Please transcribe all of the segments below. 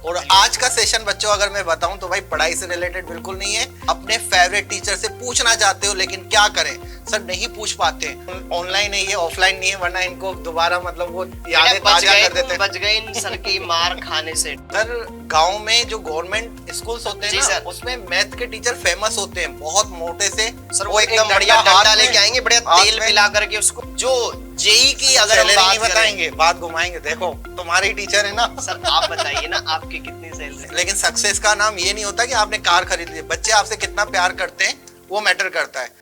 और आज का सेशन बच्चों अगर मैं बताऊं तो भाई पढ़ाई से रिलेटेड बिल्कुल नहीं है। अपने फेवरेट टीचर से पूछना चाहते हो लेकिन क्या करें सर, नहीं पूछ पाते। ऑनलाइन नहीं है, ऑफलाइन नहीं है, वरना इनको दोबारा मतलब वो यादें ताजा कर देते हैं। बच गए इन सर की मार खाने से। सर गांव में जो गवर्नमेंट स्कूल्स होते हैं ना, उसमें मैथ के टीचर फेमस होते हैं, बहुत मोटे से। सर वो एकदम बढ़िया डंडा लेके आएंगे, बढ़िया तेल मिला करके उसको। जो जेई की अगर हम बात नहीं बताएंगे, बात घुमाएंगे। देखो तुम्हारे टीचर है ना सर, आप बताइए ना आपकी कितनी सैलरी। लेकिन सक्सेस का नाम ये नहीं होता कि आपने कार खरीद ली। बच्चे आपसे कितना प्यार करते हैं वो मैटर करता है।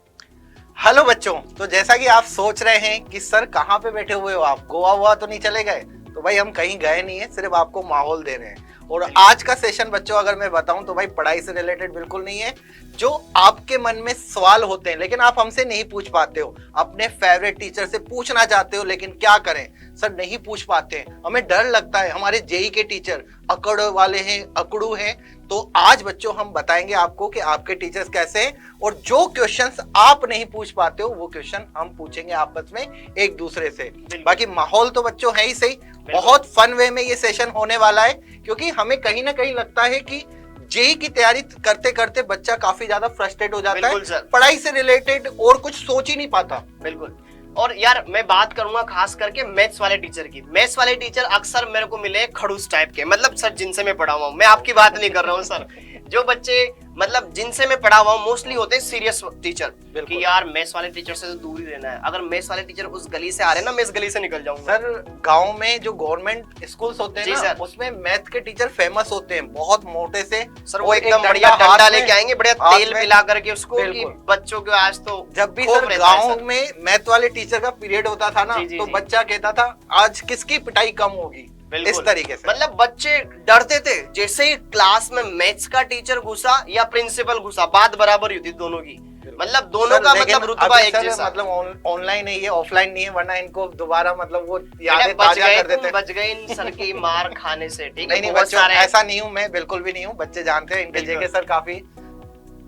हेलो बच्चों, तो जैसा कि आप सोच रहे हैं कि सर कहाँ पे बैठे हुए हो आप, गोवा हुआ तो नहीं चले गए? तो भाई हम कहीं गए नहीं है, सिर्फ आपको माहौल दे रहे हैं। और आज का सेशन बच्चों अगर मैं बताऊं तो भाई पढ़ाई से रिलेटेड बिल्कुल नहीं है। जो आपके मन में सवाल होते हैं लेकिन आप हमसे नहीं पूछ पाते हो, अपने फेवरेट टीचर से पूछना चाहते हो लेकिन क्या करें सर, नहीं पूछ पाते हैं, हमें डर लगता है। हमारे जेई के टीचर अकड़ वाले हैं, अकड़ू हैं। तो आज बच्चों हम बताएंगे आपको कि आपके टीचर्स कैसे हैं, और जो क्वेश्चंस आप नहीं पूछ पाते हो वो क्वेश्चन हम पूछेंगे आपस में एक दूसरे से। बाकी माहौल तो बच्चों है ही सही, बहुत फन वे में ये सेशन होने वाला है, क्योंकि हमें कहीं ना कहीं लगता है कि जेई की तैयारी करते करते बच्चा काफी ज्यादा फ्रस्ट्रेट हो जाता है, पढ़ाई से रिलेटेड और कुछ सोच ही नहीं पाता। बिल्कुल। और यार मैं बात करूंगा खास करके मैथ्स वाले टीचर की। मैथ्स वाले टीचर अक्सर मेरे को मिले खड़ूस टाइप के, मतलब सर जिनसे मैं पढ़ा हुआ हूँ, मैं आपकी बात नहीं कर रहा हूँ सर। जो बच्चे मतलब जिनसे मैं पढ़ा हुआ हूँ मोस्टली होते हैं सीरियस टीचर, कि यार मैथ्स वाले टीचर से तो दूर ही रहना है। अगर मैथ्स वाले टीचर उस गली से आ रहे हैं ना, मैं इस गली से निकल जाऊंगा। सर गांव में जो गवर्नमेंट स्कूल्स होते हैं ना, उसमें मैथ के टीचर फेमस होते हैं, बहुत मोटे से। सर वो एकदम बढ़िया डंडा लेके आएंगे, बढ़िया तेल मिला करके उसको, कि बच्चों को आज तो जब भी सर गाँव में मैथ वाले टीचर का पीरियड होता था ना, तो बच्चा कहता था आज किसकी पिटाई कम होगी, इस तरीके से। मतलब बच्चे डरते थे। जैसे ही क्लास में मैथ्स का टीचर घुसा या प्रिंसिपल घुसा, बात बराबर ही होती दोनों की। मतलब दोनों का मतलब रुतबा एक जैसा। मतलब ऑनलाइन नहीं है, ऑफलाइन नहीं है, वरना इनको दोबारा मतलब वो यादें ताजा कर देते हैं। बच गए इन सर की मार खाने से। ठीक है, नहीं बच्चों ऐसा नहीं हूँ मैं, बिल्कुल भी नहीं हूँ। बच्चे जानते हैं इनके जेके सर काफी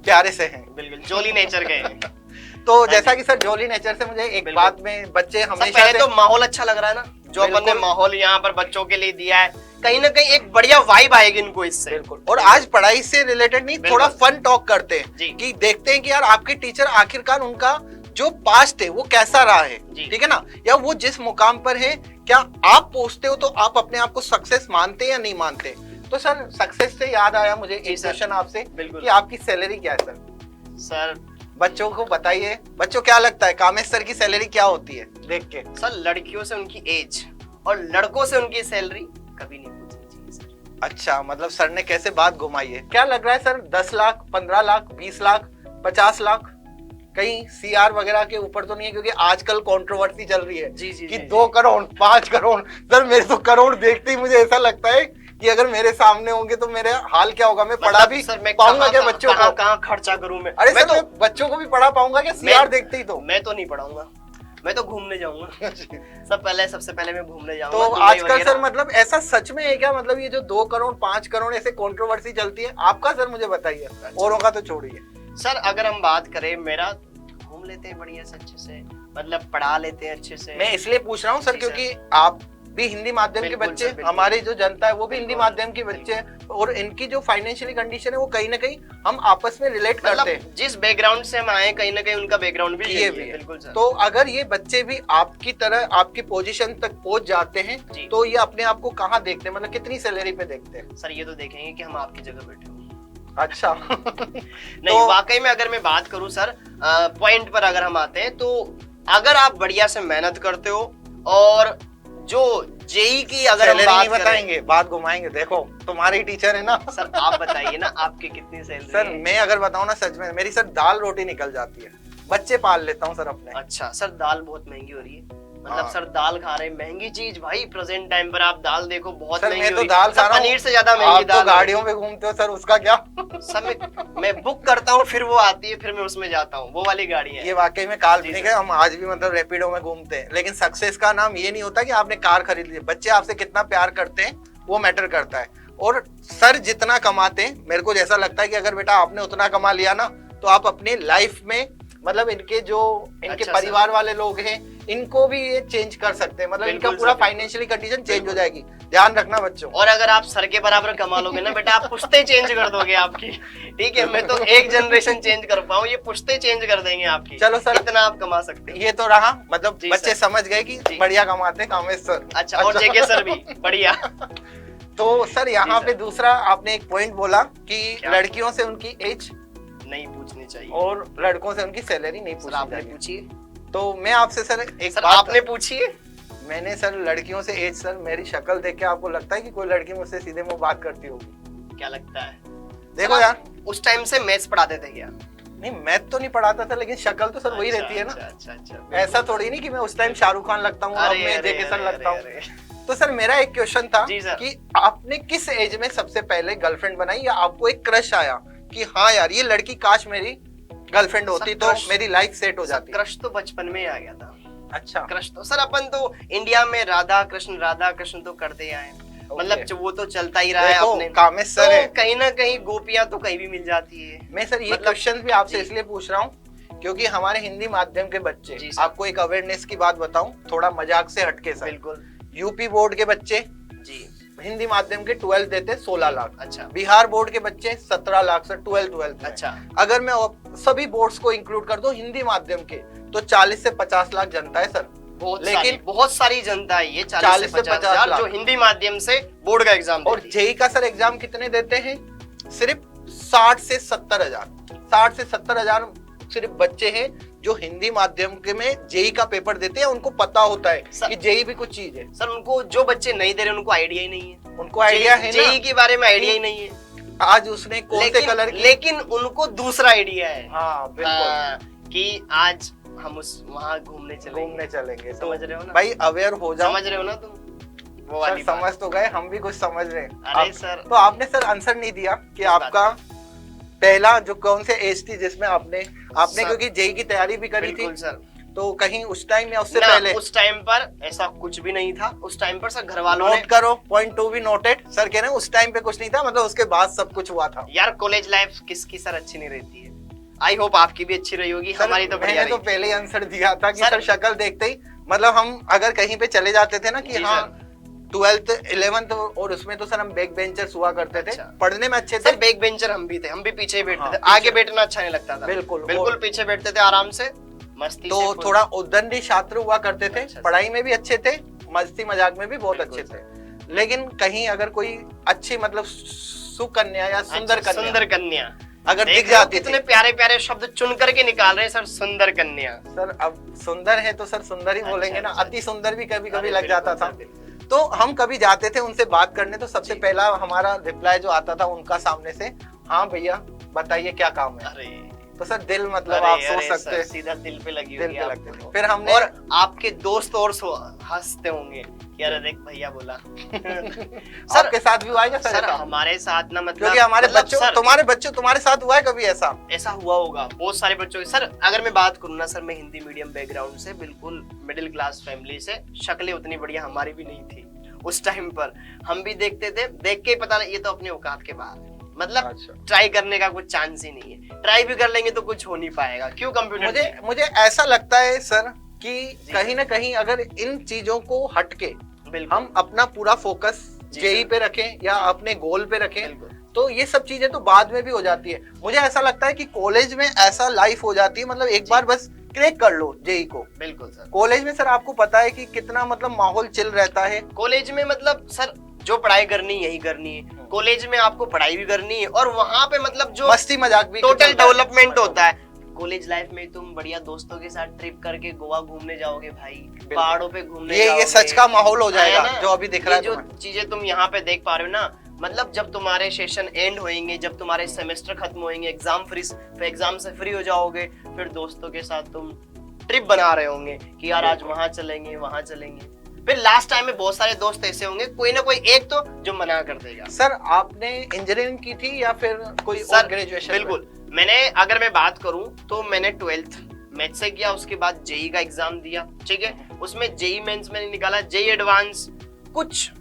प्यारे से हैं, बिल्कुल जोली नेचर के। तो जैसा कि सर जोली नेचर से मुझे एक बात में बच्चे हमेशा पहले तो माहौल अच्छा लग रहा है ना, जो अपन ने माहौल यहाँ पर बच्चों के लिए दिया है, कहीं ना कहीं एक बढ़िया वाइब आएगी इनको इससे। बिल्कुल। और आज पढ़ाई से रिलेटेड नहीं, थोड़ा फन टॉक करते हैं कि देखते हैं कि यार आपके टीचर आखिरकार उनका जो पास्ट है वो कैसा रहा है, ठीक है ना, या वो जिस मुकाम पर है, क्या आप पूछते हो तो आप अपने आप को सक्सेस मानते हैं या नहीं मानते? तो सर सक्सेस से याद आया मुझे एक क्वेश्चन आपसे कि आपकी सैलरी क्या है सर? सर बच्चों को बताइए, बच्चों क्या लगता है कामेश सर की सैलरी क्या होती है देख के? सर लड़कियों से उनकी एज और लड़कों से उनकी सैलरी कभी नहीं पूछनी चाहिए सर। अच्छा, मतलब सर ने कैसे बात घुमाई है। क्या लग रहा है सर, 10 लाख, 15 लाख, 20 लाख, 50 लाख, कहीं सीआर वगैरह के ऊपर तो नहीं है? क्योंकि आजकल कंट्रोवर्सी चल रही है कि 2 करोड़ 5 करोड़। सर मेरे तो करोड़ देखते ही मुझे ऐसा लगता है कि अगर मेरे सामने होंगे तो मेरे हाल क्या होगा। मैं पढ़ा भी पाऊंगा क्या बच्चों को? कहाँ खर्चा करूं मैं? अरे सर मैं बच्चों को भी पढ़ा पाऊंगा क्या सीआर देखते ही? तो मैं तो नहीं पढ़ाऊंगा, मैं तो घूमने जाऊंगा। सबसे पहले मैं घूमने जाऊंगा। तो आजकल सर मतलब ऐसा सच में है क्या? मतलब ये जो 2 करोड़ 5 करोड़ ऐसे कंट्रोवर्सी चलती है, आपका सर मुझे बताइए, औरों का तो छोड़िए। सर अगर हम बात करें, मेरा घूम लेते हैं बढ़िया से, अच्छे से, मतलब पढ़ा लेते हैं अच्छे से। मैं इसलिए पूछ रहा हूँ सर क्योंकि आप भी हिंदी माध्यम के बच्चे, हमारी जो जनता है वो भी हिंदी माध्यम की बच्चे हैं, और इनकी जो फाइनेंशियली कंडीशन है वो कहीं ना कहीं हम आपस में रिलेट करते हैं। जिस बैकग्राउंड से हम आए कहीं ना कहीं उनका बैकग्राउंड भी ये है। बिल्कुल सर। तो अगर ये बच्चे भी आपकी तरह आपकी पोजीशन तक पहुंच जाते हैं तो ये अपने आप को कहाँ देखते हैं, मतलब कितनी सैलरी पे देखते हैं? सर ये तो देखेंगे कि हम आपकी जगह बैठे हो। अच्छा। नहीं वाकई में अगर मैं बात करूं सर, पॉइंट पर अगर हम आते हैं, तो अगर आप बढ़िया से मेहनत करते हो, और जो जेई की अगर हम बात नहीं बताएंगे, बात घुमाएंगे। देखो तुम्हारी टीचर है ना सर, आप बताइए ना आपकी कितनी सैलरी? सर मैं अगर बताऊं ना, सच में मेरी सर दाल रोटी निकल जाती है, बच्चे पाल लेता हूँ सर अपने। अच्छा सर, दाल बहुत महंगी हो रही है, मतलब सर दाल खा रहे हैं, महंगी चीज भाई, प्रेजेंट टाइम पर आप दाल देखो बहुत महंगी। मैं तो दाल खा रहा हूं, पनीर से ज्यादा महंगी दाल। आप तो गाड़ियों में घूमते हो सर, उसका क्या? सर मैं बुक करता हूँ, फिर वो आती है, फिर मैं उसमें जाता हूँ, वो वाली गाड़ी है। ये वाकई में काल्पनिक है। हम आज भी मतलब रैपिडो में घूमते हैं, लेकिन सक्सेस का नाम ये नहीं होता कि आपने कार खरीद ली। बच्चे आपसे कितना प्यार करते हैं वो मैटर करता है। और सर जितना कमाते हैं, मेरे को जैसा लगता है कि अगर बेटा आपने उतना कमा लिया ना, तो आप अपनी लाइफ में मतलब इनके जो इनके परिवार वाले लोग हैं इनको भी ये चेंज कर सकते हैं, मतलब इनका बिल्कुल पूरा सर, फाइनेंशियली कंडीशन चेंज हो जाएगी। ध्यान रखना बच्चों। और अगर आप सर के बराबर कमा लोगे ना बेटा, आप पुश्ते चेंज कर दोगे आपकी। ठीक है, मैं तो एक जनरेशन चेंज कर पाऊँ, ये पुश्ते चेंज कर देंगे आपकी। चलो सर, इतना आप कमा सकते हैं। ये तो रहा, मतलब जी बच्चे सर। समझ गए कि जी। बढ़िया कमाते हैं कामेश सर। अच्छा, और जेके सर भी बढ़िया। तो सर यहाँ जी पे सर। दूसरा आपने एक पॉइंट बोला कि क्या? लड़कियों से उनकी एज नहीं पूछनी चाहिए। और लड़कों से उनकी सैलरी नहीं सर पूछनी आपने चाहिए। पूछी? तो मैं आपसे सर एक सर बात, आपने पूछी है? मैंने सर लड़कियों से एज, सर मेरी शक्ल देख के आपको लगता है कि कोई लड़की मुझसे सीधे मुंह बात करती होगी? क्या लगता है? देखो सर, यार, आप उस टाइम से मैथ्स पढ़ाते थे क्या? नहीं मैथ तो नहीं पढ़ाता था, लेकिन शक्ल तो सर वही अच्छा, रहती है ना। अच्छा, अच्छा। ऐसा थोड़ी नहीं कि मैं उस टाइम शाहरुख खान लगता हूँ, अब मैं जेके सर लगता हूँ। तो सर मेरा एक क्वेश्चन था जी सर। कि आपने किस एज में सबसे पहले गर्लफ्रेंड बनाई, या आपको एक क्रश आया कि हाँ यार ये लड़की काश मेरी गर्लफ्रेंड होती तो क्रश- मेरी लाइफ सेट हो जाती? क्रश तो बचपन में ही आ गया था। अच्छा, कृष्ण तो सर अपन तो इंडिया में राधा कृष्ण तो करते आए, मतलब जो वो तो चलता ही रहा है देखो अपने। कामेश सर तो है, कहीं ना कहीं गोपियां तो कहीं भी मिल जाती है। मैं सर ये मतलब- क्वेश्चन भी आपसे जी। इसलिए पूछ रहा हूँ क्योंकि हमारे हिंदी माध्यम के बच्चे, जी सर। आपको एक अवेयरनेस की बात बताऊं, थोड़ा मजाक से हटके सर, बिल्कुल यूपी बोर्ड के बच्चे जी। हिंदी माध्यम के 12 देते 16 लाख, अच्छा बिहार बोर्ड के बच्चे 17 लाख सर 12 में। अच्छा। अगर मैं सभी बोर्ड्स को इंक्लूड कर दूं हिंदी माध्यम के, तो 40 से 50 लाख जनता है सर। लेकिन बहुत सारी जनता है ये, 40 से 50 हजार लाख जो हिंदी माध्यम से बोर्ड का एग्जाम और देती है। जेई का सर एग्जाम कितने देते हैं? सिर्फ 60 से 70 हजार, 60 से 70 हजार सिर्फ बच्चे हैं जो हिंदी माध्यम के में जेई का पेपर देते हैं। उनको पता होता है सर- कि जेई भी कुछ चीज है। सर उनको जो बच्चे नहीं दे रहे उनको आइडिया ही नहीं है, उनको आइडिया है ना, जेई के बारे में आइडिया ही नहीं है। आज उसने कौन से कलर की, लेकिन उनको दूसरा आइडिया है। हाँ बिल्कुल, कि आज हम उस वहां घूमने चलेंगे। तो समझ रहे हो ना? भाई अवेयर हो जाओ। समझ रहे हो ना तुम? वो सर वाली बात। समझ तो गए, हम भी कुछ समझ रहे हैं। अरे सर, तो आपने सर आंसर नहीं दिया कि आपका पहला जो कौन से एज थी जिसमें आपने सर, क्योंकि जेई की तैयारी भी करी थी, बिल्कुल सर। तो कहीं उस टाइम या उससे ना, पहले? उस टाइम पर ऐसा कुछ भी नहीं था। उस टाइम पर सर घर वालों ने, नोट करो, पॉइंट 2 भी नोटेड। सर कह रहे हैं उस टाइम पे कुछ नहीं था, मतलब उसके बाद सब कुछ हुआ था। यार कॉलेज लाइफ किसकी सर अच्छी नहीं रहती है? आई होप आपकी भी अच्छी रही होगी, हमारी तो बढ़िया मैंने तो रही। पहले ही आंसर दिया था कि सर- सर शक्ल देखते ही, मतलब हम अगर कहीं पे चले जाते थे ना कि जी हाँ सर। 12th 11th और उसमें तो सर हम बैक बेंचर्स हुआ करते थे, अच्छा। पढ़ने में अच्छे थे। सर बैक बेंचर हम भी थे, हम भी पीछे ही बैठते हाँ, थे, पीछे। आगे बैठना अच्छा नहीं लगता था। बिल्कुल। बिल्कुल और- पीछे बैठते थे आराम से, मस्ती तो से full। थोड़ा उद्दंडी छात्र हुआ करते थे, अच्छा, पढ़ाई में भी अच्छे थे, मस्ती मजाक में भी बहुत बिल्कुल अच्छे थे। लेकिन कहीं अगर कोई अच्छी मतलब सुकन्या या सुंदर अच्छा, कन्या सुंदर कन्या अगर देख दिख रहे हो जाती कितने थी, प्यारे प्यारे शब्द चुन करके निकाल रहे हैं सर, सुंदर कन्या। सर अब सुंदर है तो सर सुंदर ही बोलेंगे ना, अच्छा। अति सुंदर भी कभी कभी अरे लग जाता बिल्कुल था। सर, बिल्कुल। तो हम कभी जाते थे उनसे बात करने, तो सबसे जी। पहला हमारा रिप्लाई जो आता था उनका सामने से, हाँ भैया बताइए क्या काम है। अरे तो सर दिल मतलब अरे, आप अरे सोच सकते सर, हैं, सीधा दिल पे लगी दिल होगी पे आपको। लगते थे। फिर हमने और आपके दोस्त और हंसते होंगे कि अरे देख भैया बोला। सर आपके साथ भी हुआ है क्या सर सर ऐसा? हमारे साथ ना मतलब, क्योंकि हमारे मतलब बच्चों, सर, तुम्हारे साथ हुआ है कभी ऐसा? ऐसा हुआ होगा बहुत सारे बच्चों के। सर अगर मैं बात करूँ ना सर, मैं हिंदी मीडियम बैकग्राउंड से, बिल्कुल मिडिल क्लास फैमिली से, शक्लें उतनी बढ़िया हमारी भी नहीं थी उस टाइम पर। हम भी देखते थे, देख के ही पता ये तो अपने औकात के बाहर है, मतलब अच्छा। ट्राई करने का कुछ चांस ही नहीं है। ट्राई भी कर लेंगे तो कुछ हो नहीं पाएगा। क्यों? कंप्यूटर मुझे ऐसा लगता है सर कि जी। कहीं ना कहीं अगर इन चीजों को हटके बिल्कुल हम अपना पूरा फोकस जी जेई सर। पे रखें या अपने गोल पे रखें, बिल्कुल तो ये सब चीजें तो बाद में भी हो जाती है। मुझे ऐसा लगता है कि कॉलेज में ऐसा लाइफ हो जाती है, मतलब एक जी। बार बस क्रैक कर लो जेई को। बिल्कुल सर। कॉलेज में सर आपको पता है कि कितना मतलब माहौल चिल रहता है। कॉलेज में मतलब सर जो पढ़ाई करनी है यही करनी है। कॉलेज में आपको पढ़ाई भी करनी है और वहाँ पे मतलब जो मस्ती मजाक भी टोटल चलता है। डेवलपमेंट होता है। कॉलेज लाइफ में तुम बढ़िया दोस्तों के साथ ट्रिप करके गोवा घूमने जाओगे भाई, पहाड़ों पे घूमने ये जाओगे। सच का माहौल हो जाएगा है ना? जो अभी दिख रहा है ये जो तुम्हें। चीजें तुम यहाँ पे देख पा रहे हो ना, मतलब जब तुम्हारे सेशन एंड होएंगे, जब तुम्हारे सेमेस्टर खत्म होएंगे, एग्जाम से फ्री हो जाओगे, फिर दोस्तों के साथ तुम ट्रिप बना रहे होंगे कि यार आज वहां चलेंगे वहां चलेंगे। फिर लास्ट टाइम में बहुत सारे दोस्त ऐसे होंगे, कोई ना कोई एक तो जो मना कर देगा। सर आपने इंजीनियरिंग की थी या फिर कोई और सर ग्रेजुएशन? बिल्कुल, मैंने अगर मैं बात करूं तो मैंने 12th मैथ से किया, उसके बाद जेई का एग्जाम दिया। ठीक है, उसमें जेई मेंस मैंने निकाला, जेई एडवांस कुछ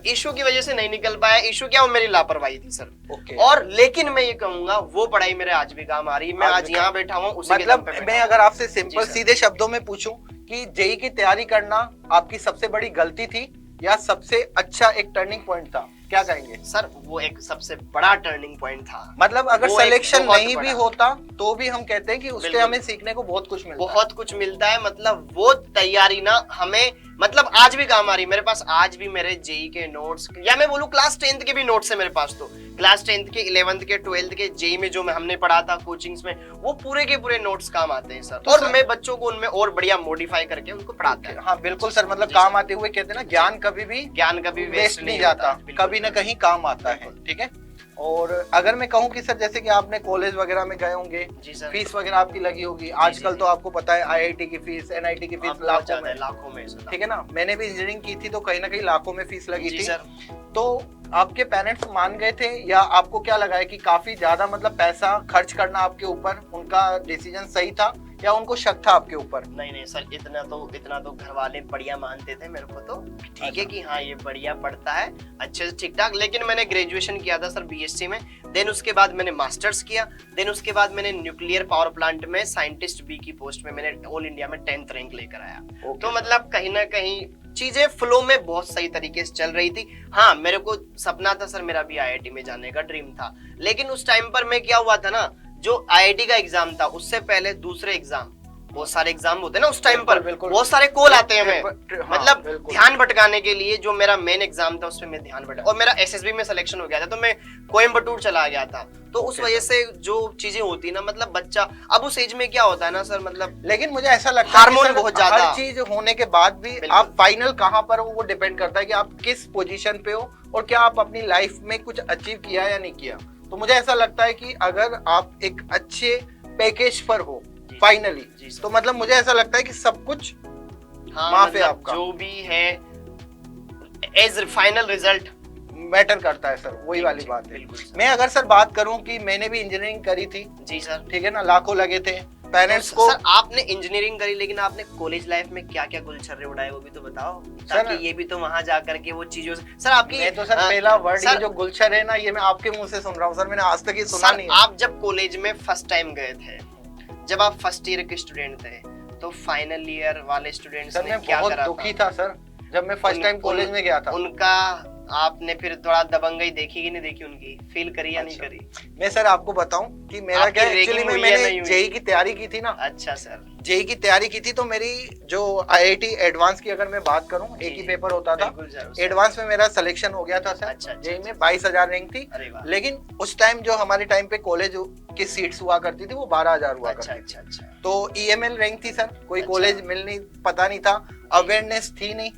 इशू की वजह से नहीं निकल पाया। इशू क्या, वो मेरी लापरवाही थी सर। ओके। और लेकिन मैं ये कहूंगा वो पढ़ाई मेरे आज भी काम आ रही है। मैं आज आज भी यहाँ बैठा हूँ उसी के दम मतलब पे बैठा मैं हूं। अगर आपसे सिंपल जी सर। सीधे शब्दों में पूछूं कि जेई की तैयारी करना आपकी सबसे बड़ी गलती थी या सबसे अच्छा एक टर्निंग पॉइंट था, क्या कहेंगे? सर वो एक सबसे बड़ा टर्निंग पॉइंट था। मतलब अगर वो एक सिलेक्शन बहुत नहीं भी बड़ा। होता तो भी हम कहते हैं कि उससे बिल्कुल। हमें सीखने को बहुत कुछ मिलता है। बहुत कुछ मिलता है, मतलब वो तैयारी ना हमें मतलब आज भी काम आ रही है। मेरे पास आज भी मेरे जेई के नोट्स, या मैं बोलूं क्लास 10th के भी नोट्स है मेरे पास। तो क्लास 10th के, 11th के, 12th के जेई में जो हमने पढ़ा था कोचिंग्स में, वो पूरे के पूरे नोट्स काम आते हैं सर। तो और सर- मैं बच्चों को उनमें और बढ़िया मॉडिफाई करके उनको पढ़ाता है। हाँ बिल्कुल सर, मतलब जी काम सर। आते हुए कहते हैं ना, ज्ञान कभी भी ज्ञान कभी वेस्ट नहीं जाता, बिल्कुल कभी ना सर। कहीं काम आता है। ठीक है। और अगर मैं कहूँ कि सर जैसे कि आपने कॉलेज वगैरह में गए होंगे, जी सर। फीस वगैरह आपकी लगी होगी, आजकल जी। तो आपको पता है आईआईटी की फीस, एनआईटी की फीस बहुत लाखों ज्यादा में। है, लाखों में सर। ठीक है ना, मैंने भी इंजीनियरिंग की थी तो कहीं ना कहीं लाखों में फीस लगी जी थी। सर। तो आपके पेरेंट्स मान गए थे या आपको क्या लगा है कि काफी ज्यादा मतलब पैसा खर्च करना आपके ऊपर उनका डिसीजन सही था या उनको शक था आपके ऊपर? नहीं नहीं सर, इतना तो घर वाले बढ़िया मानते थे मेरे को। तो ठीक है कि हाँ ये बढ़िया पढ़ता है, अच्छे से ठीक ठाक। लेकिन मैंने ग्रेजुएशन किया था सर बीएससी में, देन उसके बाद मैंने मास्टर्स किया, देन उसके बाद मैंने न्यूक्लियर पावर प्लांट में साइंटिस्ट बी की पोस्ट में मैंने ऑल इंडिया में 10th रैंक लेकर आया। तो मतलब कहीं ना कहीं चीजें फ्लो में बहुत सही तरीके से चल रही थी। हाँ मेरे को सपना था सर, मेरा भी आईआईटी में जाने का ड्रीम था। लेकिन उस टाइम पर मैं क्या हुआ था ना, जो आईआईटी का एग्जाम था उससे पहले दूसरे एग्जाम, बहुत सारे एग्जाम होते हैं ना उस टाइम पर, बिल्कुल। बहुत सारे कॉल आते हैं हमें, हाँ, मतलब बिल्कुल। ध्यान भटकाने के लिए। जो मेरा मेन एग्जाम था उसमें मैं ध्यान भटका, और मेरा एसएसबी में सिलेक्शन हो गया था तो मैं कोयम्बटूर चला गया था। तो उस वजह से जो चीजें होती ना, मतलब बच्चा अब उस एज में क्या होता है ना सर, मतलब लेकिन मुझे ऐसा लगता है कि हार्मोन सर, बहुत ज्यादा। हर चीज होने के बाद भी बिल्कुल। आप फाइनल कहाँ पर हो वो डिपेंड करता है कि आप किस पोजीशन पे हो और क्या आप अपनी लाइफ में कुछ अचीव किया या नहीं किया। तो मुझे ऐसा लगता है कि अगर आप एक अच्छे पैकेज पर हो फाइनली, तो मतलब मुझे ऐसा लगता है कि सब कुछ हाँ, माफ है मतलब आपका। जो भी है एज फाइनल रिजल्ट मैटर करता है सर, वही वाली बात है। बिल्कुल सर। मैं अगर सर बात करूं कि मैंने भी इंजीनियरिंग करी थी, जी सर। ठीक है ना, लाखों लगे थे पेरेंट्स तो को। सर आपने इंजीनियरिंग करी, लेकिन आपने कॉलेज लाइफ में क्या क्या गुलछर्रे उड़ाए वो भी तो बताओ, ताकि ये भी तो वहां जाकर के वो चीजों से सर आपकी। मैं तो सर पहला वर्ड ये सर, जो गुलशन है ना, ये मैं आपके मुंह से सुन रहा हूँ सर, मैंने आज तक ये सुना सर नहीं है। आप जब कॉलेज में फर्स्ट टाइम गए थे, जब आप फर्स्ट ईयर के स्टूडेंट थे, तो फाइनल ईयर वाले स्टूडेंट्स सर ने मैं क्या बहुत करा दुखी था सर जब मैं फर्स्ट टाइम कॉलेज में गया था। उनका आपने फिर थोड़ा दबंगई देखी कि नहीं देखी, उनकी फील करी या नहीं अच्छा। करी? मैं सर आपको बताऊं कि मेरा आपकी क्या ragging एक्चुअली में हुई है, मैंने नहीं हुई? जेई की तैयारी की थी ना। अच्छा सर। जेई की तैयारी की थी तो मेरी जो आईआईटी एडवांस की अगर मैं बात करूं, एक ही पेपर होता था। बिल्कुल सर, उस एडवांस में मेरा सिलेक्शन हो गया था सर। अच्छा, अच्छा, जेई में 22,000 रैंक थी। अरे वाह। लेकिन उस टाइम जो हमारे टाइम पे कॉलेज की सीट्स हुआ करती थी वो 12,000 हुआ अच्छा करती थी। अच्छा अच्छा। तो ईएमएल रैंक थी सर, कोई अच्छा। कॉलेज मिल नहीं, पता नहीं था, अवेयरनेस थी नहीं,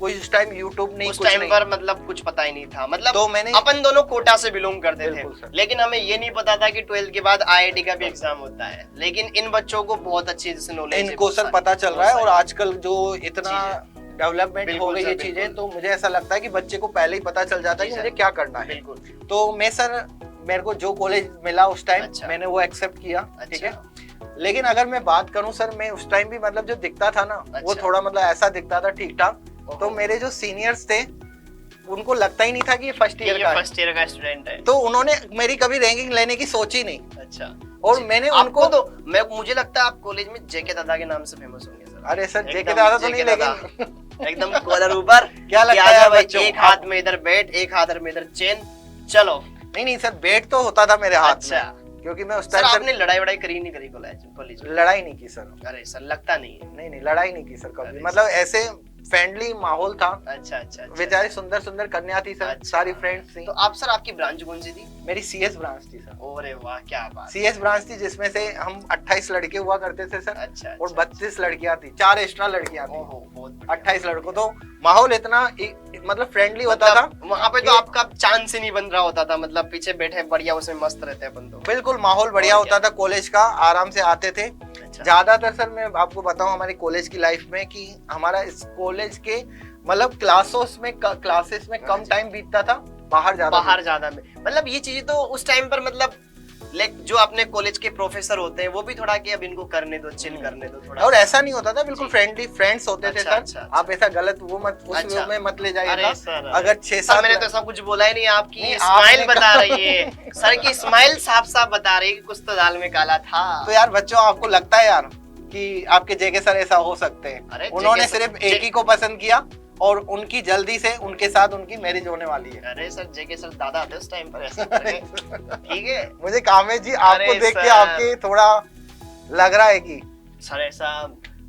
कोई उस टाइम यूट्यूब नहीं, उस कुछ टाइम नहीं। पर मतलब कुछ पता ही नहीं था, मतलब तो मैंने अपन दोनों कोटा से बिलोंग करते थे, बिल्कुल सर। लेकिन हमें ये नहीं पता था कि 12th के बाद आईआईटी का भी एग्जाम होता है। लेकिन इन बच्चों को बहुत अच्छी से नॉलेज इनको सर पता चल रहा है, और आजकल जो इतना डेवलपमेंट हो बिल्कुल गई सर, ये बिल्कुल। चीजें, तो मुझे ऐसा लगता है कि बच्चे को पहले ही पता चल जाता है जी कि सर। मुझे क्या करना है। बिल्कुल। तो मैं सर, मेरे को जो कॉलेज मिला उस टाइम अच्छा। मैंने वो एक्सेप्ट किया। ठीक है। अच्छा। लेकिन अगर मैं बात करूं सर, मैं उस टाइम भी मतलब जो दिखता था ना, वो अच्छा। थोड़ा मतलब ऐसा दिखता था ठीक ठाक। तो मेरे जो सीनियर्स थे उनको लगता ही नहीं था कि ये फर्स्ट ईयर का है। फर्स्ट ईयर का स्टूडेंट है। तो उन्होंने मेरी कभी रैंकिंग लेने की सोची नहीं। अच्छा। और मैंने आपको उनको तो मुझे लगता है आप कॉलेज में जेके दादा के नाम से फेमस होंगे सर। अरे सर जेके एकदम दादा तो नहीं, JK दादा। लेकिन एकदम कॉलर ऊपर क्या लगता आजा है भाई, बच्चों? एक हाथ में इधर बैठ, एक हाथ में इधर चेन, चलो। नहीं नहीं सर, बेट तो होता था मेरे हाथ अच्छा। में, क्योंकि मैं उस सर टाइम आपने लड़ाई वड़ाई करी नहीं करी कॉलेज में? लड़ाई नहीं की सर। अरे सर लगता नहीं है। नहीं नहीं, लड़ाई नहीं की सर कभी, अरे मतलब ऐसे फ्रेंडली माहौल था। अच्छा अच्छा अच्छा। बेचारी सुंदर सुंदर कन्या थी सर, अच्छा। सारी फ्रेंड्स थी। तो आप सर, आपकी ब्रांच कौन सी थी? मेरी सीएस ब्रांच थी सर। अरे वाह क्या बात। सीएस ब्रांच थी जिसमें से हम 28 लड़के हुआ करते थे सर। अच्छा। और 32 लड़कियां थी, 4 एक्स्ट्रा लड़कियां थी। ओहो बहुत बढ़िया। 28 लड़कों। तो माहौल इतना मतलब फ्रेंडली होता था। मतलब वहाँ पे तो आपका चांस ही नहीं बन रहा होता था, मतलब पीछे बैठे बढ़िया उसमें मस्त रहते हैं अपन तो। बिल्कुल माहौल बढ़िया और होता था कॉलेज का, आराम से आते थे। अच्छा। ज्यादातर सर मैं आपको बताऊं हमारी कॉलेज की लाइफ में कि हमारा इस कॉलेज के मतलब क्लासेस में कम टाइम बीतता था, बाहर ज्यादा में, मतलब ये चीजें तो उस टाइम पर मतलब जो अपने कॉलेज के प्रोफेसर होते हैं वो भी थोड़ा कि अब इनको करने दो, चिल करने दो थोड़ा। और ऐसा नहीं होता था, बिल्कुल फ्रेंडली फ्रेंड्स होते थे अच्छा, सर। अच्छा, आप ऐसा गलत वो मत उस अच्छा। वे में मत ले अरे जाइएगा। सर, अगर 6-7 मैंने तो ऐसा कुछ बोला ही नहीं, आपकी नहीं, स्माइल आपने बता रही है सर की स्माइल साफ साफ बता रही है कि कुछ तो दाल में काला था। तो यार बच्चों, आपको लगता है यार कि आपके जेके सर ऐसा हो सकते अरे हैं। उन्होंने JK सर- सिर्फ एक ही को पसंद किया और उनकी जल्दी से उनके साथ उनकी मैरिज होने वाली है। अरे सर जेके सर दादा थे उस टाइम पर ऐसा करके। ठीक है मुझे कामेश जी आपको अरे देख के सर। आपके थोड़ा लग रहा है कि सर ऐसा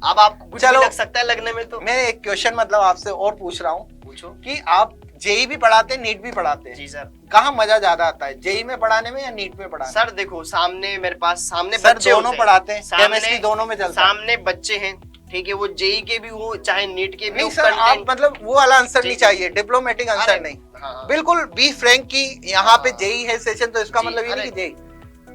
अब आपको कुछ भी चलो। लग सकता है लगने में तो मैं एक क्वेश्चन मतलब आपसे और पूछ रहा हूँ पूछो। कि आप जेई भी पढ़ाते हैं, नीट भी पढ़ाते हैं, जी सर। कहाँ मजा ज्यादा आता है, जेई में पढ़ाने में या नीट में पढ़ाने सर देखो सामने मेरे पास सामने में? सर बच्चे दोनों होते हैं। पढ़ाते हैं, सामने- केमिस्ट्री दोनों में चलता है। सामने बच्चे हैं, ठीक है, वो जेई के भी हो चाहे नीट के भी नहीं हो, सर आप content- मतलब वो वाला आंसर नहीं जी। चाहिए, डिप्लोमेटिक आंसर अरे, नहीं। हाँ। बिल्कुल बी फ्रैंक की यहाँ पे हाँ। जेई है सेशन, तो इसका जी, मतलब ये नहीं अरे। कि जेई।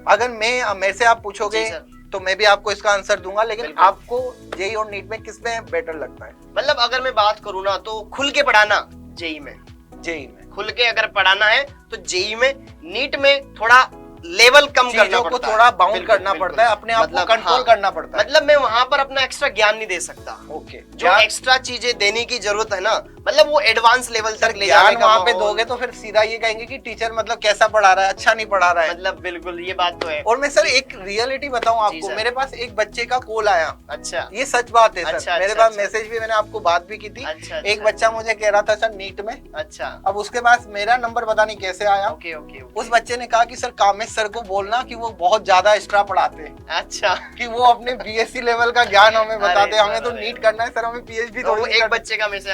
अगर मेरे से आप पूछोगे जी, सर। तो मैं भी आपको इसका आंसर दूंगा, लेकिन बिल्कुल। आपको जेई और नीट में किसमें बेटर लगता है? मतलब अगर मैं बात करूँ ना तो खुल के पढ़ाना जेई में, जेई में खुल के अगर पढ़ाना है तो जेई में, नीट में थोड़ा लेवल कम करना चीजों को पड़ता है। थोड़ा बाउंड बिल्कुल, करना बिल्कुल। पड़ता है, अपने आप को मतलब, कंट्रोल हाँ। करना पड़ता है। मतलब मैं वहां पर अपना एक्स्ट्रा ज्ञान नहीं दे सकता। ओके, जो एक्स्ट्रा चीजें देने की जरूरत है ना, मतलब वो एडवांस लेवल सर तक ले जाने ज्ञान का वहाँ पे माहौल। दोगे तो फिर सीधा ये कहेंगे कि टीचर मतलब कैसा पढ़ा रहा है, अच्छा नहीं पढ़ा रहा है। मतलब बिल्कुल ये बात तो है। और मैं सर एक रियलिटी बताऊं जी आपको, सर। मेरे पास एक बच्चे का कॉल आया, अच्छा ये सच बात है सर। अच्छा, मेरे अच्छा, पास अच्छा। मैसेज भी, मैंने आपको बात भी की थी। अच्छा, एक अच्छा। बच्चा मुझे कह रहा था सर नीट में, अच्छा अब उसके पास मेरा नंबर पता नहीं कैसे आया। Okay okay okay. उस बच्चे ने कहा कि सर कामेश सर को बोलना कि वो बहुत ज्यादा एक्स्ट्रा पढ़ाते हैं, अच्छा कि वो अपने बीएससी लेवल का ज्ञान हमें बताते हैं, अरे हमें तो सर, नीट करना है सर, हमें पीएचडी तो थोड़ी वो नहीं एक करना। बच्चे का मैं से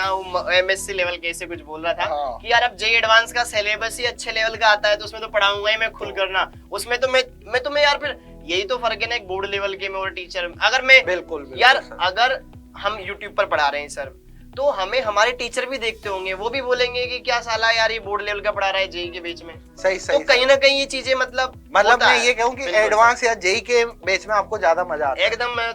एमएससी लेवल के ऐसे कुछ बोल रहा था हाँ। कि यार अब जे एडवांस का सिलेबस ही अच्छे लेवल का आता है तो उसमें तो पढ़ाऊंगा ही मैं खुल करना, उसमें तो मैं तुम्हें यार फिर यही तो फर्क है ना एक बोर्ड लेवल के में और टीचर। अगर मैं बिल्कुल यार सर। अगर हम यूट्यूब पर पढ़ा रहे हैं सर तो हमें हमारे टीचर भी देखते होंगे, वो भी बोलेंगे कि क्या साला यार ये बोर्ड लेवल का पढ़ा रहा है जेई के बीच में। सही तो सही कहीं ना कहीं ये चीजें मतलब होता मैं है। ये कहूँ कि बिल्कुल एडवांस या जेई के बेच में आपको ज्यादा मजा आता सर। है। एकदम मैं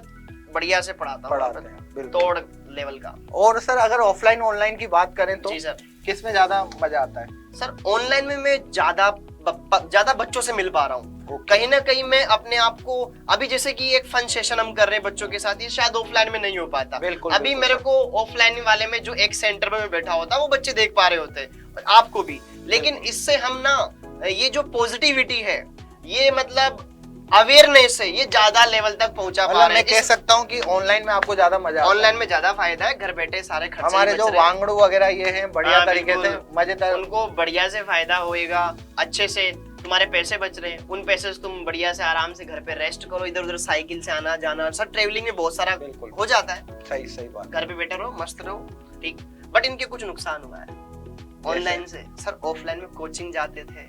बढ़िया से पढ़ाता पढ़ाते हूँ, हैं, बिल्कुल। तोड़ लेवल का। और सर अगर ऑफलाइन ऑनलाइन की बात करें तो जी सर। किस में ज्यादा मजा आता है? सर ऑनलाइन में मैं ज्यादा बच्चों से मिल पा रहा हूँ। Okay. कहीं ना कहीं मैं अपने आप को अभी जैसे कि एक फन सेशन हम कर रहे हैं बच्चों के साथ, ये शायद ऑफलाइन में नहीं हो पाता। बिल्कुल, अभी बिल्कुल मेरे सर। को ऑफलाइन वाले में जो एक सेंटर में मैं बैठा होता है वो बच्चे देख पा रहे होते हैं, और आपको भी। लेकिन बिल्कुल। इससे हम ना ये जो पॉजिटिविटी है, ये मतलब अवेयरनेस है, ये ज्यादा लेवल तक पहुंचा पा मतलब रहे मैं कह हैं। सकता हूँ कि ऑनलाइन में आपको ज्यादा मजा आता है। ऑनलाइन में ज्यादा फायदा है, घर बैठे सारे खर्चे हमारे बच जो रहे हैं। वांगड़ू वगैरह ये हैं बढ़िया हाँ, तरीके से बिल्कुल। मजेदार। उनको बढ़िया से फायदा होएगा, अच्छे से तुम्हारे पैसे बच रहे हैं, उन पैसे से तुम बढ़िया से आराम से घर पे रेस्ट करो, इधर उधर साइकिल से आना जाना। सर ट्रेवलिंग में बहुत सारा बिल्कुल। हो जाता है, सही सही बात। घर पे बैठे रहो, मस्त रहो, ठीक। बट इनके कुछ नुकसान हुआ है ऑनलाइन से। सर ऑफलाइन में कोचिंग जाते थे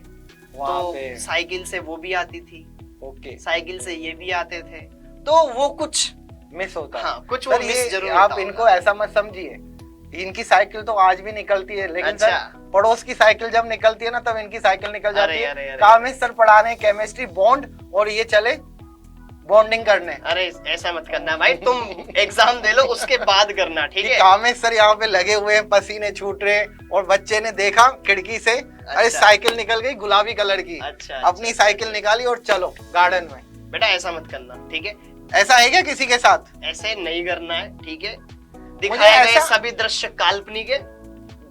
वहाँ तो पे साइकिल से वो भी आती थी, ओके साइकिल से ये भी आते थे, तो वो कुछ मिस होता है। हाँ कुछ वो सर मिस ये जरूर आप होता इनको होगा। ऐसा मत समझिए, इनकी साइकिल तो आज भी निकलती है, लेकिन अच्छा। सर पड़ोस की साइकिल जब निकलती है ना तब इनकी साइकिल निकल जाती अरे, है। अरे, अरे। कामेश सर पढ़ा रहे हैं केमिस्ट्री बॉन्ड और ये चले बॉन्डिंग करने। अरे ऐसा मत करना भाई, तुम एग्जाम दे लो उसके बाद करना, ठीक कि है। कामेश सर यहाँ पे लगे हुए हैं, पसीने छूट रहे हैं, और बच्चे ने देखा खिड़की से, अरे अच्छा। साइकिल निकल गई गुलाबी कलर की। अच्छा, अपनी साइकिल निकाली और चलो गार्डन में। बेटा ऐसा मत करना, ठीक है, ऐसा है क्या किसी के साथ? ऐसे नहीं करना है, ठीक है। दिखाए गए ऐसा- सभी दृश्य काल्पनिक है,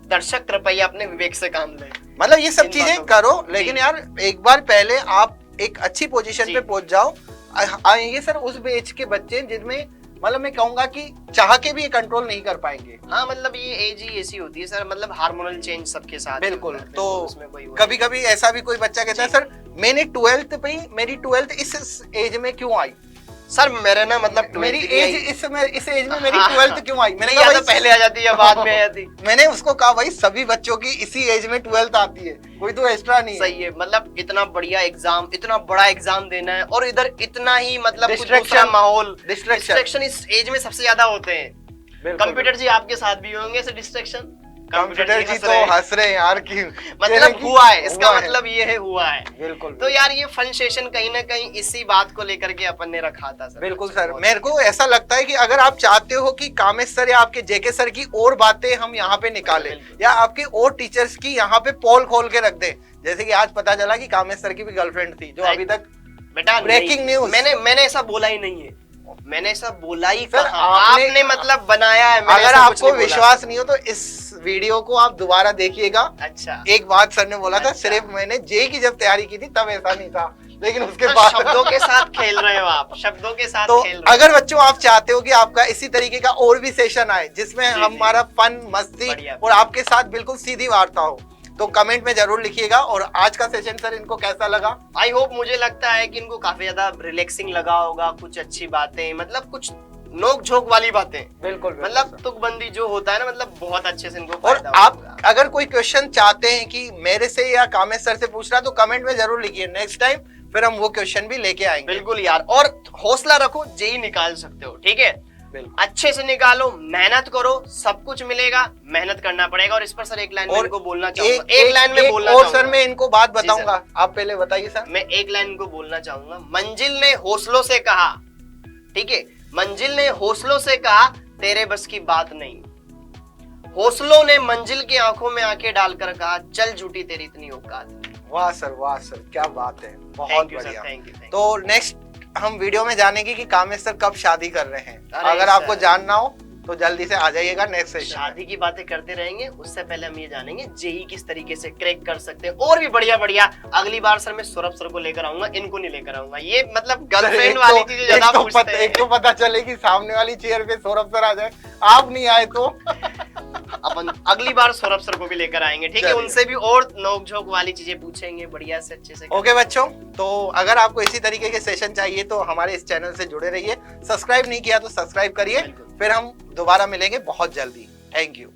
दर्शक कृपया अपने विवेक से काम ले। मतलब ये सब इन चीजें बातों का। करो, लेकिन जी। यार एक बार पहले आप एक अच्छी पोजीशन जी। पे पहुंच जाओ। ये सर उस बेच के बच्चे जिनमें मतलब मैं कहूंगा कि चाह के भी ये कंट्रोल नहीं कर पाएंगे। हाँ मतलब ये एज ही ऐसी होती है सर, मतलब हार्मोनल चेंज सबके साथ ही बिल्कुल। होता है, तो उसमें कोई वो कभी कभी ऐसा भी कोई बच्चा कहता है जी। सर मैंने 12th पे मेरी 12th इस एज में क्यों आई, सर मेरे ना मतलब मेरी 12th एज की इस एज में मेरी हाँ, 12th क्यों आई। मैंने नहीं, कहा या तो भाई पहले आ जाती है या बाद में आ जाती। मैंने उसको कहा भाई सभी बच्चों की इसी एज में 12th आती है, कोई तो एक्स्ट्रा नहीं है। सही है, मतलब इतना बढ़िया एग्जाम, इतना बड़ा एग्जाम देना है, और इधर इतना ही मतलब कुछ Distraction, दूसरा माहौल, distraction। डिस्ट्रैक्शन इस एज में सबसे ज्यादा होते हैं। बिल्कुल। कंप्यूटर जी आपके साथ भी होंगे ऐसे डिस्ट्रैक्शन? कंप्यूटर जी हंस तो रहे हैं। हंस रहे हैं यार की मतलब हुआ है, इसका मतलब ये है हुआ है। बिल्कुल तो यार ये फन सेशन कहीं ना कहीं इसी बात को लेकर के अपन ने रखा था सर। बिल्कुल सर, मेरे को ऐसा लगता है कि अगर आप चाहते हो कि कामेश सर या आपके जेके सर की और बातें हम यहाँ पे निकालें, बिल्कुल। या आपके और टीचर्स की यहाँ पे पोल खोल के रख दें, जैसे कि आज पता चला कि कामेश सर की भी गर्लफ्रेंड थी जो अभी तक बेटा ब्रेकिंग न्यूज। मैंने ऐसा बोला ही नहीं है, मैंने ऐसा बोला ही सर, कहा, आपने- आपने मतलब बनाया है। मैंने अगर ऐसा कुछ आपको नहीं बोला। विश्वास नहीं हो तो इस वीडियो को आप दोबारा देखिएगा। अच्छा एक बात सर ने बोला था, अच्छा। सिर्फ मैंने जे की जब तैयारी की थी तब ऐसा नहीं था, लेकिन उसके सर, बाद शब्दों के साथ खेल रहे हो आप, शब्दों के साथ तो खेल रहे हो। अगर बच्चों आप चाहते हो कि आपका इसी तरीके का और भी सेशन आए जिसमें जी, हमारा फन मस्ती बढ़िया। और आपके साथ बिल्कुल सीधी वार्ता हो, तो कमेंट में जरूर लिखिएगा। और आज का सेशन सर इनको कैसा लगा? आई होप, मुझे लगता है कि इनको काफी ज्यादा रिलैक्सिंग लगा होगा, कुछ अच्छी बातें, मतलब कुछ नोक झोंक वाली बातें, बिल्कुल मतलब तुकबंदी जो होता है ना, मतलब बहुत अच्छे से इनको और फायदा आप होगा। अगर कोई क्वेश्चन चाहते हैं कि मेरे से या कामेश सर से पूछ रहा, तो कमेंट में जरूर लिखिए। नेक्स्ट टाइम फिर हम वो क्वेश्चन भी लेके आएंगे। बिल्कुल यार, और हौसला रखो, जेई निकाल सकते हो, ठीक है? बिल्कुल। अच्छे से निकालो, मेहनत करो, सब कुछ मिलेगा, मेहनत करना पड़ेगा। और इस पर सर एक लाइन में और इनको बोलना चाहूंगा, एक लाइन में बोलना और चाहूंगा सर मैं इनको बात जी, सर। बताऊंगा, आप पहले बताइए सर। मैं एक लाइन इनको बोलना चाहूंगा, मंजिल ने हौसलों से कहा, ठीक है, मंजिल ने हौसलों से कहा तेरे बस की बात नहीं, हौसलों ने मंजिल की आंखों में आंखें डालकर कहा चल झूठी तेरी इतनी औकात नहीं। वाह सर, क्या बात है, बहुत थैंक यू सर, बढ़िया। Thank you. तो नेक्स्ट हम वीडियो में जानेंगे कि कामेश सर कब शादी कर रहे हैं। अरे अगर आपको सर। जानना हो तो जल्दी से आ जाइएगा नेक्स्ट सेशन। शादी की बातें करते रहेंगे, उससे पहले हम ये जानेंगे जेई किस तरीके से क्रैक कर सकते हैं, और भी बढ़िया बढ़िया। अगली बार सर मैं सौरभ सर को लेकर आऊंगा, इनको नहीं लेकर आऊंगा। ये मतलब गर्लफ्रेंड वाली चीजें ज्यादा पूछते हैं। एक तो पता चले कि सामने वाली चेयर पे सौरभ सर आ जाए, आप नहीं आए तो अपन अगली बार सौरभ सर को भी लेकर आएंगे, ठीक है? चलिए। उनसे भी और नोक-झोंक वाली चीजें पूछेंगे, बढ़िया से अच्छे से। ओके बच्चों, तो अगर आपको इसी तरीके के सेशन चाहिए तो हमारे इस चैनल से जुड़े रहिए। सब्सक्राइब नहीं किया तो सब्सक्राइब करिए। बिल्कुल। फिर हम दोबारा मिलेंगे बहुत जल्दी। Thank you.